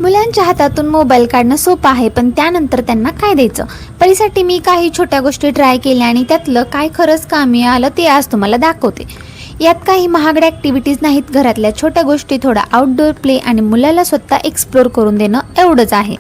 मुलांच्या हातातून मोबाईल काढणं सोपं आहे, पण त्यानंतर त्यांना काय द्यायचं? परीसाठी मी काही छोट्या गोष्टी ट्राय केल्या आणि त्यातलं काय खरंच कामी आलं ते आज तुम्हाला दाखवते. यात काही महागड्या ॲक्टिव्हिटीज नाहीत, घरातल्या छोट्या गोष्टी, थोडा आउटडोअर प्ले आणि मुलाला स्वतः एक्सप्लोर करून देणं एवढंच आहे.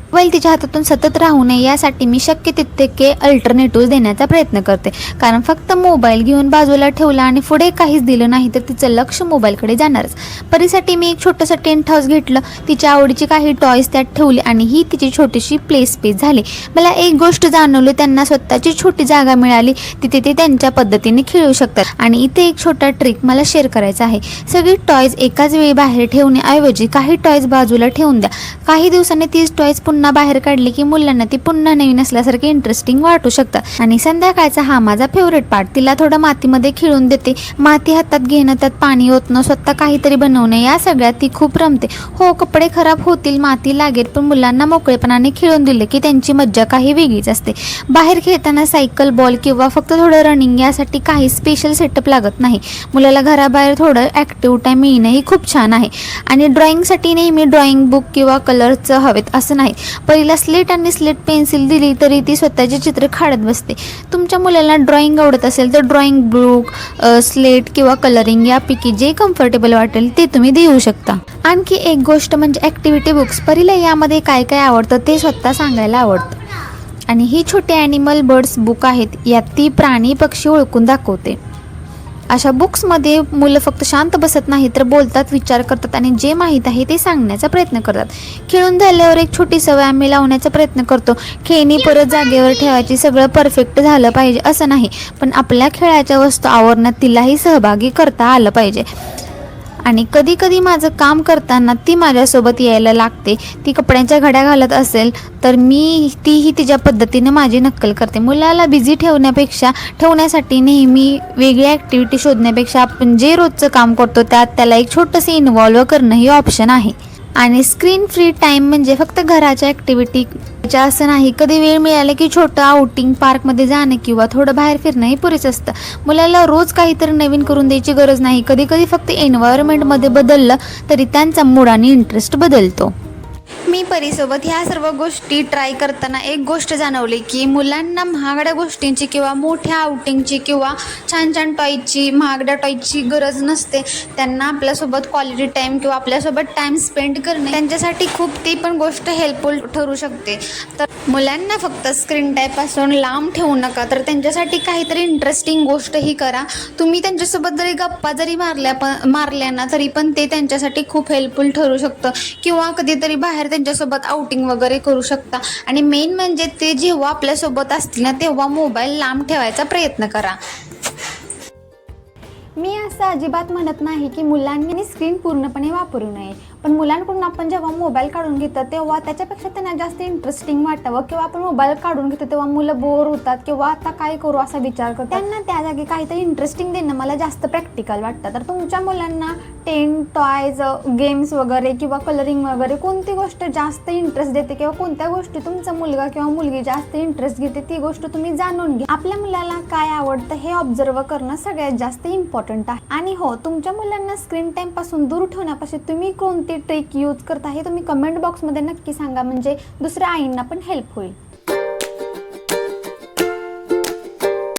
मोबाईल तिच्या हातातून सतत राहू नये यासाठी मी शक्य तितके अल्टरनेटिव्ह देण्याचा प्रयत्न करते. कारण फक्त मोबाईल घेऊन बाजूला ठेवला आणि पुढे काहीच दिलं नाही तर तिचं लक्ष मोबाईलकडे जाणारच. परीसाठी मी एक छोटंसं टेंट हाऊस घेतलं, तिच्या आवडीची काही टॉयज त्यात ठेवली आणि ही तिची छोटीशी प्ले स्पेस झाली. मला एक गोष्ट जाणवली, त्यांना स्वतःची छोटी जागा मिळाली, तिथे ते त्यांच्या पद्धतीने खेळू शकतात. आणि इथे एक छोटा ट्रिक मला शेअर करायचा आहे. सगळी टॉयज एकाच वेळी बाहेर ठेवण्याऐवजी काही टॉयज बाजूला ठेवून द्या. काही दिवसांनी तीच टॉयज पुन्हा बाहेर काढली की मुलांना ती पुन्हा नवीन असल्यासारखे इंटरेस्टिंग वाटू शकतात. आणि संध्याकाळचा हा माझा फेवरेट पार्ट. तिला थोडं मातीमध्ये खेळून देते. माती हातात घेणं, त्यात पाणी ओतणं, स्वतः काहीतरी बनवणं, या सगळ्यात ती खूप रमते. हो, कपडे खराब होतील, माती लागेल, पण मुलांना मोकळेपणाने खेळून दिले की त्यांची मज्जा काही वेगळीच असते. बाहेर खेळताना सायकल, बॉल किंवा फक्त थोडं रनिंग यासाठी काही स्पेशल सेटअप लागत नाही. मुलाला घराबाहेर थोडं ॲक्टिव्ह टाईम मिळणं ही खूप छान आहे. आणि ड्रॉइंगसाठी नेहमी ड्रॉइंग बुक किंवा कलरचं हवेत असं नाही. पहिला स्लेट आणि स्लेट पेन्सिल दिली तरी ती स्वतःचे चित्र काढत बसते. तुमच्या मुलाला ड्रॉइंग आवडत असेल तर ड्रॉइंग बुक, स्लेट किंवा कलरिंग यापैकी जे कम्फर्टेबल वाटेल ते तुम्ही देऊ शकता. आणखी एक गोष्ट म्हणजे ॲक्टिव्हिटी बुक्स. परीला यामध्ये काय काय आवडतं ते स्वतः सांगायला आवडतं. आणि ही छोटी ॲनिमल बर्ड्स बुक आहेत, यात ती प्राणी पक्षी ओळखून दाखवते. अशा बुक्समध्ये मुलं फक्त शांत बसत नाही तर बोलतात, विचार करतात आणि जे माहीत आहे ते सांगण्याचा प्रयत्न करतात. खेळून झाल्यावर एक छोटी सवय आम्ही लावण्याचा प्रयत्न करतो. खेळणी परत जागेवर ठेवायची, सगळं परफेक्ट झालं पाहिजे असं नाही, पण आपल्या खेळाच्या वस्तू आवरण्यात तिलाही सहभागी करता आलं पाहिजे. आणि कधी कधी माझं काम करताना ती माझ्यासोबत यायला लागते. ती कपड्यांच्या घड्या घालत असेल तर मी तीही तिच्या पद्धतीने माझी नक्कल करते. मुलाला बिझी ठेवण्यासाठी नेहमी वेगळी ॲक्टिव्हिटी शोधण्यापेक्षा आपण जे रोजचं काम करतो त्यात त्याला एक छोटंसं इन्व्हॉल्व करणं ही ऑप्शन आहे. आणि स्क्रीन फ्री टाईम म्हणजे फक्त घराच्या ॲक्टिव्हिटी असं नाही. कधी वेळ मिळाला की छोटं आउटिंग, पार्कमध्ये जाणं किंवा थोडं बाहेर फिरणं हे पुरेच असतं. मुलाला रोज काहीतरी नवीन करून द्यायची गरज नाही. कधी कधी फक्त एन्व्हायरमेंटमध्ये बदललं तरी त्यांचा मूड आणि इंटरेस्ट बदलतो. मी परीसोबत ह्या सर्व गोष्टी ट्राय करताना एक गोष्ट जाणवली की मुलांना महागड्या गोष्टींची किंवा मोठ्या आउटिंगची किंवा छान छान टॉयची, महागड्या टॉयची गरज नसते. त्यांना आपल्यासोबत क्वालिटी टाईम किंवा आपल्यासोबत टाईम स्पेंड करणे त्यांच्यासाठी खूप ती पण गोष्ट हेल्पफुल ठरू शकते. तर मुलांना फक्त स्क्रीन टाईमपासून लांब ठेवू नका, तर त्यांच्यासाठी काहीतरी इंटरेस्टिंग गोष्टही करा. तुम्ही त्यांच्यासोबत जरी गप्पा जरी मारल्या ना तरी पण ते त्यांच्यासाठी खूप हेल्पफुल ठरू शकतं. किंवा कधीतरी बाहेर त्यांच्यासोबत आउटिंग वगैरे करू शकता. आणि मेन म्हणजे ते जेव्हा आपल्यासोबत असतील ना तेव्हा मोबाईल लांब ठेवायचा प्रयत्न करा. मी असं अजिबात म्हणत नाही की मुलांनी स्क्रीन पूर्णपणे वापरू नये, पण मुलांकडून आपण जेव्हा मोबाईल काढून घेतो तेव्हा त्याच्यापेक्षा त्यांना जास्त इंटरेस्टिंग वाटावं. किंवा आपण मोबाईल काढून घेतो तेव्हा मुलं बोर होतात किंवा आता काय करू असा विचार करतात. त्यांना त्या जागी काहीतरी इंटरेस्टिंग देणं मला जास्त प्रॅक्टिकल वाटतं. तर तुमच्या मुलांना टॉयज, गेम्स वगैरे किंवा कलरिंग वगैरे कोणती गोष्ट जास्त इंटरेस्ट देते किंवा कोणत्या गोष्टी तुमचा मुलगा किंवा मुलगी जास्त इंटरेस्ट घेते ती गोष्ट तुम्ही जाणून घ्या. आपल्या मुलाला काय आवडतं हे ऑब्झर्व करणं सगळ्यात जास्त इम्पॉर्टंट आहे. आणि हो, तुमच्या मुलांना स्क्रीन टाईम पासून दूर ठेवण्यापासून तुम्ही कोणती ट्रिक यूज करता हे तुम्ही कमेंट बॉक्समध्ये नक्की सांगा, म्हणजे दुसऱ्या आईंना पण हेल्प होईल.